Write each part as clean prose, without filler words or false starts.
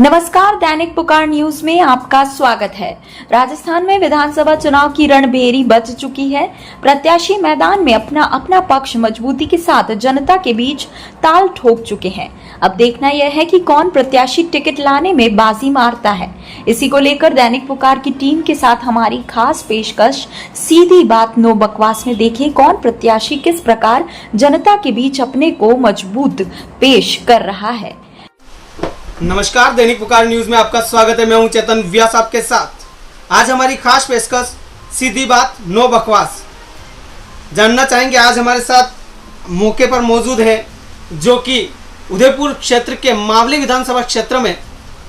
नमस्कार, दैनिक पुकार न्यूज में आपका स्वागत है। राजस्थान में विधानसभा चुनाव की रणभेरी बज चुकी है। प्रत्याशी मैदान में अपना अपना पक्ष मजबूती के साथ जनता के बीच ताल ठोक चुके हैं। अब देखना यह है कि कौन प्रत्याशी टिकट लाने में बाजी मारता है। इसी को लेकर दैनिक पुकार की टीम के साथ हमारी खास पेशकश सीधी बात नो बकवास में देखें कौन प्रत्याशी किस प्रकार जनता के बीच अपने को मजबूत पेश कर रहा है। नमस्कार, दैनिक पुकार न्यूज में आपका स्वागत है। मैं हूं चेतन व्यास आपके साथ। आज हमारी खास पेशकश सीधी बात नो बकवास। जानना चाहेंगे आज हमारे साथ मौके पर मौजूद है जो कि उदयपुर क्षेत्र के मावली विधानसभा क्षेत्र में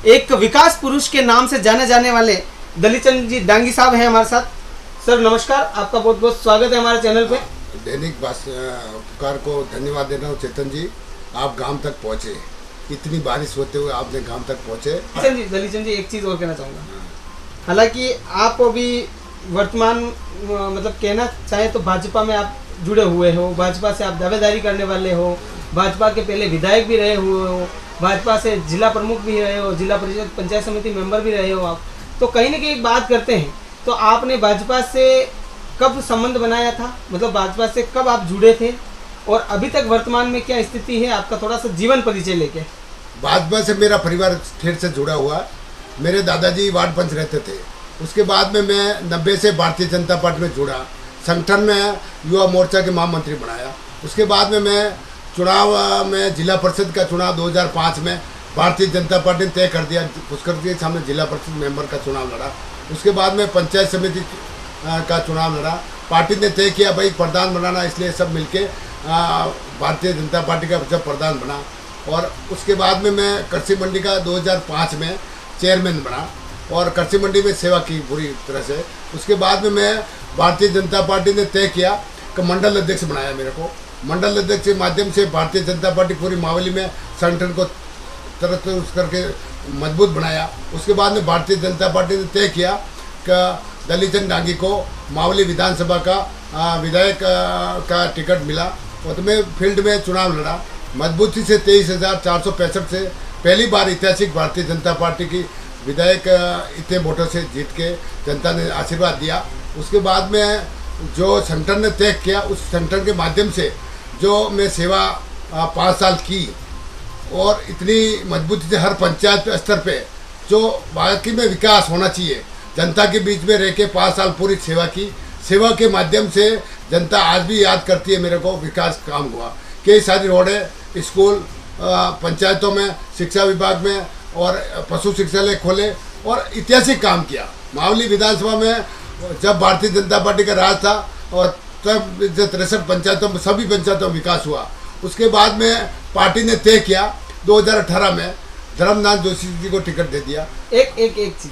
एक विकास पुरुष के नाम से जाने जाने वाले दलीचंद जी डांगी साहब हैं हमारे साथ। सर नमस्कार, आपका बहुत बहुत स्वागत है हमारे चैनल पे। दैनिक पुकार को धन्यवाद देना हूँ चेतन जी, आप गांव तक पहुँचे, इतनी बारिश होते हुए आपने गांव तक पहुंचे। दलीचंद जी एक चीज़ और कहना चाहूँगा, हालांकि आप अभी वर्तमान मतलब कहना चाहे तो भाजपा में आप जुड़े हुए हो, भाजपा से आप दावेदारी करने वाले हो, भाजपा के पहले विधायक भी रहे हुए हो, भाजपा से जिला प्रमुख भी रहे हो, जिला परिषद पंचायत समिति मेंबर भी रहे हो आप, तो कहीं ना कहीं एक बात करते हैं, तो आपने भाजपा से कब संबंध बनाया था, मतलब भाजपा से कब आप जुड़े थे और अभी तक वर्तमान में क्या स्थिति है आपका, थोड़ा सा जीवन परिचय लेके। भाजपा से मेरा परिवार फिर से जुड़ा हुआ। मेरे दादाजी वार्ड पंच रहते थे, उसके बाद में मैं 90 से भारतीय जनता पार्टी में जुड़ा, संगठन में युवा मोर्चा के महामंत्री बनाया। उसके बाद में मैं चुनाव में जिला परिषद का चुनाव 2005 में भारतीय जनता पार्टी ने तय कर दिया, पुष्कर के सामने जिला परिषद मेंबर का चुनाव लड़ा। उसके बाद में पंचायत समिति का चुनाव लड़ा। पार्टी ने तय किया भाई प्रधान बनाना, इसलिए सब मिलके भारतीय जनता पार्टी का जब प्रधान बना। और उसके बाद में मैं कृषि मंडी का 2005 में चेयरमैन बना और कृषि मंडी में सेवा की पूरी तरह से। उसके बाद में मैं भारतीय जनता पार्टी ने तय किया कि मंडल अध्यक्ष बनाया मेरे को। मंडल अध्यक्ष के माध्यम से भारतीय जनता पार्टी पूरी मावली में संगठन को तरह करके मजबूत बनाया। उसके बाद में भारतीय जनता पार्टी ने तय किया कि दलीचंद डांगी को मावली विधानसभा का विधायक का टिकट मिला और तो मैं फील्ड में चुनाव लड़ा मजबूती से। 23,465 से पहली बार ऐतिहासिक भारतीय जनता पार्टी की विधायक इतने वोटों से जीत के जनता ने आशीर्वाद दिया। उसके बाद में जो संगठन ने तय किया, उस संगठन के माध्यम से जो मैं सेवा 5 साल की और इतनी मजबूती से हर पंचायत स्तर पे जो बाकी में विकास होना चाहिए, जनता के बीच में रह के 5 साल पूरी सेवा की। सेवा के माध्यम से जनता आज भी याद करती है मेरे को, विकास काम हुआ। कई सारी रोडें, स्कूल, पंचायतों में, शिक्षा विभाग में और पशु शिक्षालय खोले और ऐतिहासिक काम किया। मावली विधानसभा में जब भारतीय जनता पार्टी का राज था और तब 63 पंचायतों में, सभी पंचायतों में विकास हुआ। उसके बाद में पार्टी ने तय किया 2018 में धर्मनाथ जोशी जी को टिकट दे दिया। एक चीज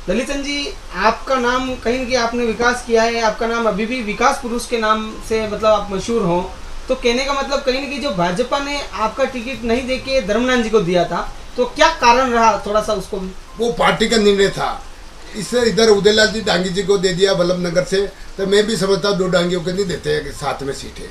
दलीचंद जी, आपका नाम कहीं ना कहीं आपने विकास किया है, आपका नाम अभी भी विकास पुरुष के नाम से मतलब आप मशहूर हो, तो कहने का मतलब कहीं ना कहीं जो भाजपा ने आपका टिकट नहीं देके धर्मनाथ जी को दिया था, तो क्या कारण रहा, थोड़ा सा उसको भी। वो पार्टी का निर्णय था। इससे इधर उदयलाल जी डांगी जी को दे दिया बल्लभ नगर से, तो मैं भी समझता हूँ 2 डांगियों को नहीं देते हैं साथ में सीटें।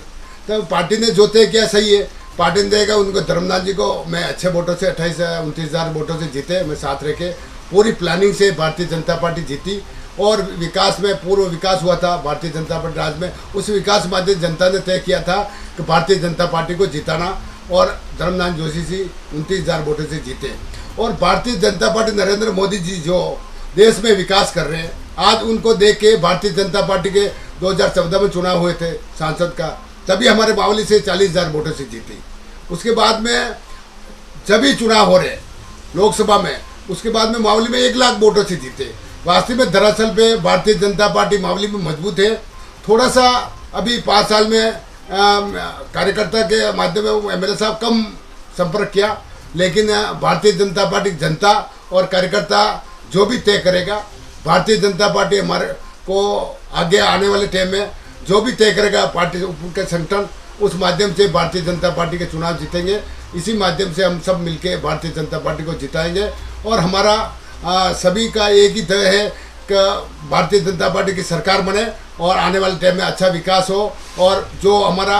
तो पार्टी ने जो तय किया सही है, पार्टी ने देगा उनको। धर्मनाथ जी को मैं अच्छे वोटों से 28-29,000 वोटों से जीते, मैं साथ रह के पूरी प्लानिंग से भारतीय जनता पार्टी जीती और विकास में पूर्व विकास हुआ था भारतीय जनता पार्टी राज में। उस विकास माध्यम जनता ने तय किया था कि भारतीय जनता पार्टी को जिताना और धर्मनाथ जोशी जी 29,000 वोटों से जीते। और भारतीय जनता पार्टी नरेंद्र मोदी जी जो देश में विकास कर रहे हैं, आज उनको देख के भारतीय जनता पार्टी के 2014 में चुनाव हुए थे सांसद का, तभी हमारे मावली से 40,000 वोटों से जीती। उसके बाद में जब भी चुनाव हो रहे लोकसभा में, उसके बाद में मावली में 1 लाख वोटों से जीते। वास्तव में दरअसल पे भारतीय जनता पार्टी मावली में मजबूत है। थोड़ा सा अभी 5 साल में कार्यकर्ता के माध्यम में एमएलए साहब कम संपर्क किया, लेकिन भारतीय जनता पार्टी जनता और कार्यकर्ता जो भी तय करेगा, भारतीय जनता पार्टी हमारे को आगे आने वाले टाइम में जो भी तय करेगा पार्टी के संगठन, उस माध्यम से भारतीय जनता पार्टी के चुनाव जीतेंगे। इसी माध्यम से हम सब मिलके भारतीय जनता पार्टी को जिताएंगे और हमारा सभी का एक ही तय है कि भारतीय जनता पार्टी की सरकार बने और आने वाले टाइम में अच्छा विकास हो। और जो हमारा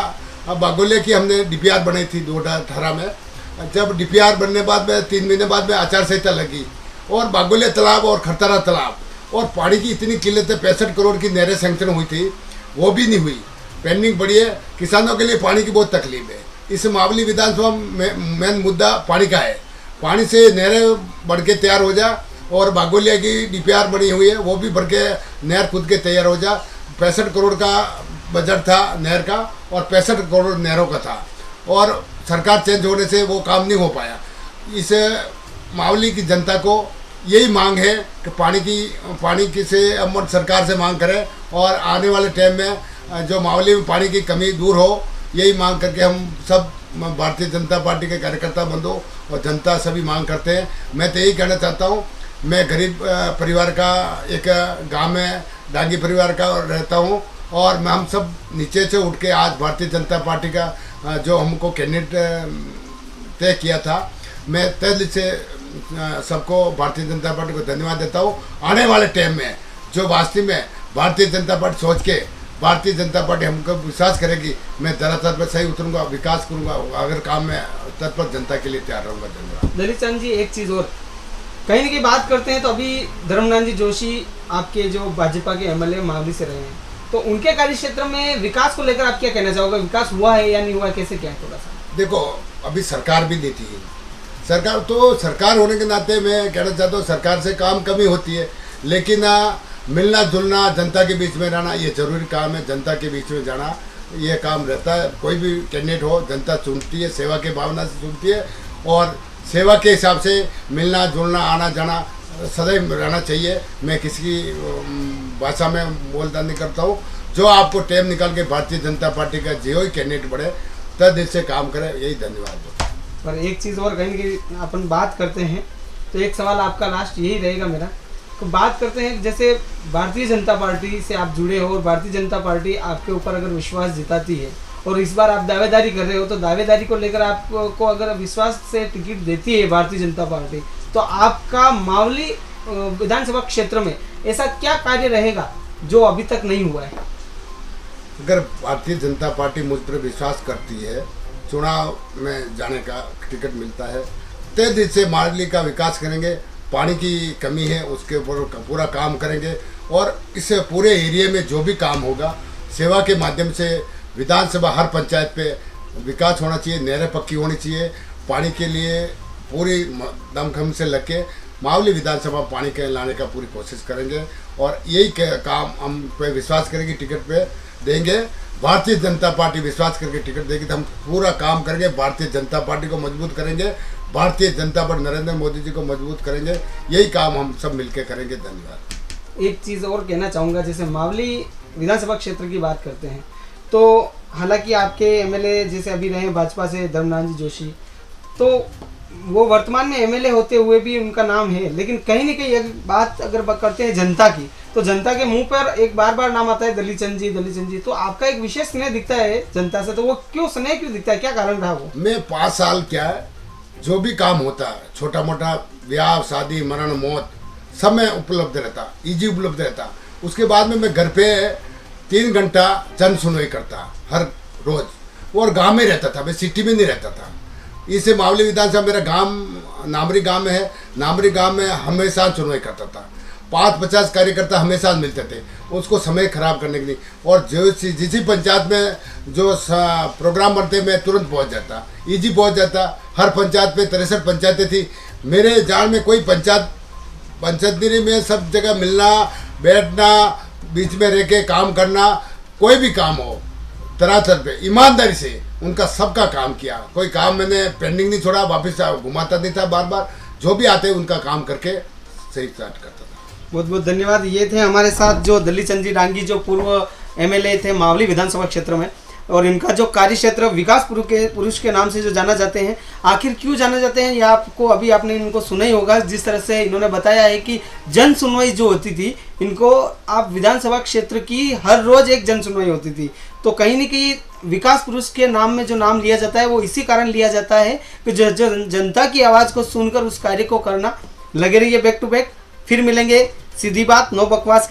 बागोले की हमने डीपीआर बनाई थी 2018 में, जब डीपीआर बनने बाद में 3 महीने बाद में आचार संहिता लगी और बागोलिया तालाब और खरतारा तालाब और पानी की इतनी किल्लत है, 65 करोड़ की नहरें सैंक्शन हुई थी, वो भी नहीं हुई, पेंडिंग पड़ी है। किसानों के लिए पानी की बहुत तकलीफ है। इस मावली विधानसभा में मेन मुद्दा पानी का है। पानी से नहरें बढ़ के तैयार हो जा और बागोलिया की डीपीआर बनी हुई है, वो भी बढ़ के नहर खुद के तैयार हो जा। 65 करोड़ का बजट था नहर का और 65 करोड़ नहरों का था और सरकार चेंज होने से वो काम नहीं हो पाया। इस मावली की जनता को यही मांग है कि पानी की से हम सरकार से मांग करें और आने वाले टाइम में जो मावली में पानी की कमी दूर हो, यही मांग करके हम सब भारतीय जनता पार्टी के कार्यकर्ता बंधु और जनता सभी मांग करते हैं। मैं तो यही कहना चाहता हूँ, मैं गरीब परिवार का एक गांव में डांगी परिवार का रहता हूँ और मैं हम सब नीचे से उठ के आज भारतीय जनता पार्टी का जो हमको कैंडिडेट तय किया था, मैं तय दिल से सबको भारतीय जनता पार्टी को धन्यवाद देता हूँ। आने वाले टाइम में जो वास्तव में भारतीय जनता पार्टी सोच के भारतीय जनता पार्टी हमको विश्वास करेगी, मैं धरातल पर सही उतरूंगा, विकास करूंगा, अगर काम में तत्पर जनता के लिए तैयार रहूंगा। धन्यवाद। दलित चंद जी, एक चीज़ और कहीं ना कहीं बात करते हैं तो अभी धर्मनाथ जी जोशी आपके जो भाजपा के एमएलए मावली से रहे हैं, तो उनके कार्य क्षेत्र में विकास को लेकर आप क्या कहना चाहोगे? विकास हुआ है या नहीं हुआ है, कैसे क्या है थोड़ा सा? देखो, अभी सरकार भी देती है, सरकार होने के नाते मैं कहना चाहता हूँ सरकार से काम कमी होती है, लेकिन मिलना जुलना, जनता के बीच में रहना ये जरूरी काम है। जनता के बीच में जाना ये काम रहता है। कोई भी कैंडिडेट हो, जनता चुनती है, सेवा के भावना से चुनती है और सेवा के हिसाब से मिलना जुलना आना जाना सदैव रहना चाहिए। मैं किसी की भाषा में बोलता नहीं करता हूँ। जो आपको टाइम निकाल के भारतीय जनता पार्टी का जो ही कैंडिडेट बढ़े तय दिल से काम करे, यही धन्यवाद। पर एक चीज़ और कहीं कि अपन बात करते हैं तो एक सवाल आपका लास्ट यही रहेगा मेरा, तो बात करते हैं जैसे भारतीय जनता पार्टी से आप जुड़े हो और भारतीय जनता पार्टी आपके ऊपर अगर विश्वास जिताती है और इस बार आप दावेदारी कर रहे हो, तो दावेदारी को लेकर आपको अगर विश्वास से टिकट देती है भारतीय जनता पार्टी, तो आपका मावली विधानसभा क्षेत्र में ऐसा क्या कार्य रहेगा जो अभी तक नहीं हुआ है? अगर भारतीय जनता पार्टी मुझ पर विश्वास करती है, चुनाव में जाने का टिकट मिलता है, तय दिल से मावली का विकास करेंगे। पानी की कमी है उसके ऊपर पूरा काम करेंगे और इस पूरे एरिया में जो भी काम होगा सेवा के माध्यम से विधानसभा हर पंचायत पे विकास होना चाहिए, नहरें पक्की होनी चाहिए। पानी के लिए पूरी दमखम से लग के मावली विधानसभा पानी के लाने का पूरी कोशिश करेंगे और यही काम हम पे विश्वास करेंगे, टिकट पे देंगे। भारतीय जनता पार्टी विश्वास करके टिकट देगी तो हम पूरा काम करेंगे, भारतीय जनता पार्टी को मजबूत करेंगे, भारतीय जनता पार्टी नरेंद्र मोदी जी को मजबूत करेंगे। यही काम हम सब मिलकर करेंगे। धन्यवाद। एक चीज़ और कहना चाहूँगा, जैसे मावली विधानसभा क्षेत्र की बात करते हैं तो हालांकि आपके एमएलए जैसे अभी रहे भाजपा से धर्मनाथ जी जोशी, तो वो वर्तमान में एमएलए होते हुए भी उनका नाम है, लेकिन कहीं ना कहीं बात अगर करते हैं जनता की, तो जनता के मुंह पर एक बार नाम आता है दलित चंद जी। तो आपका एक विशेष स्नेह दिखता है जनता से, तो वो स्नेह क्यों दिखता है, क्या कारण रहा वो? मैं 5 साल क्या है, जो भी काम होता है, छोटा मोटा ब्याह शादी मरण मौत सब में उपलब्ध रहता, ईजी उपलब्ध रहता। उसके बाद में मैं घर पे 3 घंटा जन सुनवाई करता हर रोज और गांव में रहता था, मैं सिटी में नहीं रहता था। इसे मावली विधानसभा मेरा गांव नामरी गांव में है, नामरी गांव में हमेशा सुनवाई करता था। 5-50 कार्यकर्ता हमेशा मिलते थे उसको समय खराब करने के लिए, और जो जिस पंचायत में जो प्रोग्राम बनते मैं तुरंत पहुंच जाता, ईजी पहुंच जाता। हर पंचायत में 63 पंचायतें थी, मेरे जान में कोई पंचायत नहीं, में सब जगह मिलना बैठना, बीच में रह के काम करना, कोई भी काम हो तरह पे ईमानदारी से उनका सबका काम किया। कोई काम मैंने पेंडिंग नहीं छोड़ा, वापस घुमाता नहीं था, बार जो भी आते उनका काम करके सही स्टार्ट करता था। बहुत बहुत धन्यवाद। ये थे हमारे साथ जो दलित चंद जी डांगी, जो पूर्व एमएलए थे मावली विधानसभा क्षेत्र में, और इनका जो कार्य क्षेत्र विकास पुरुष के नाम से जो जाना जाते हैं। आखिर क्यों जाना जाते हैं ये आपको अभी आपने इनको सुना ही होगा, जिस तरह से इन्होंने बताया है कि जन सुनवाई जो होती थी, इनको आप विधानसभा क्षेत्र की हर रोज एक जन सुनवाई होती थी। तो कहीं न कहीं विकास पुरुष के नाम में जो नाम लिया जाता है वो इसी कारण लिया जाता है कि जो जनता की आवाज़ को सुनकर उस कार्य को करना। लगे रहिए बैक टू बैक, फिर मिलेंगे सीधी बात नो बकवास।